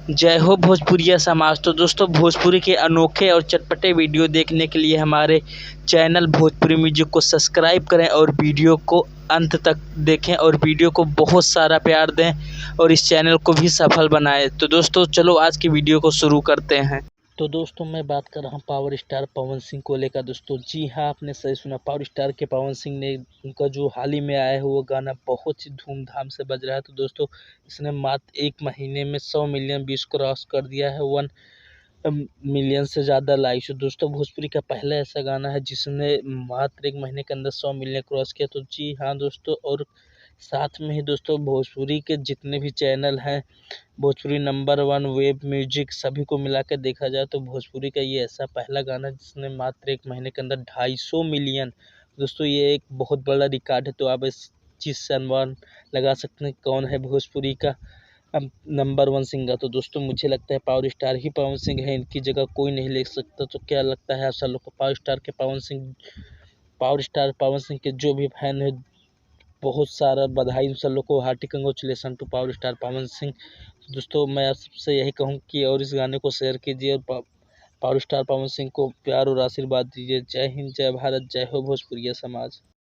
जय हो भोजपुरिया समाज। तो दोस्तों, भोजपुरी के अनोखे और चटपटे वीडियो देखने के लिए हमारे चैनल भोजपुरी म्यूजिक को सब्सक्राइब करें और वीडियो को अंत तक देखें और वीडियो को बहुत सारा प्यार दें और इस चैनल को भी सफल बनाएं। तो दोस्तों, चलो आज की वीडियो को शुरू करते हैं। तो दोस्तों, मैं बात कर रहा हूँ पावर स्टार पवन सिंह को लेकर। दोस्तों जी हाँ, आपने सही सुना। पावर स्टार के पवन सिंह ने उनका जो हाल ही में आया है वो गाना बहुत ही धूमधाम से बज रहा है। तो दोस्तों, इसने मात्र 1 महीने में 100 मिलियन व्यूज क्रॉस कर दिया है, 1 मिलियन से ज़्यादा लाइक्स। दोस्तों, भोजपुरी का पहला ऐसा गाना है जिसने मात्र 1 महीने के अंदर 100 मिलियन क्रॉस किया। तो जी हाँ दोस्तों, और साथ में ही दोस्तों, भोजपुरी के जितने भी चैनल हैं, भोजपुरी नंबर 1 वेब म्यूजिक, सभी को मिला के देखा जाए तो भोजपुरी का ये ऐसा पहला गाना जिसने मात्र 1 महीने के अंदर 250 मिलियन। दोस्तों, ये एक बहुत बड़ा रिकॉर्ड है। तो आप इस चीज़ से अनुमान लगा सकते हैं कौन है भोजपुरी का नंबर 1 सिंगर। तो दोस्तों, मुझे लगता है पावर स्टार ही पवन सिंह है, इनकी जगह कोई नहीं ले सकता। तो क्या लगता है आप सब लोग को? पावर स्टार पवन सिंह के जो भी फैन है, बहुत सारा बधाई उन सब लोग को, hearty congratulation to power star Pawan Singh. दोस्तों, मैं आप सबसे यही कहूँ कि और इस गाने को शेयर कीजिए और पावर स्टार पवन सिंह को प्यार और आशीर्वाद दीजिए। जय हिंद, जय भारत, जय हो भोजपुरिया समाज।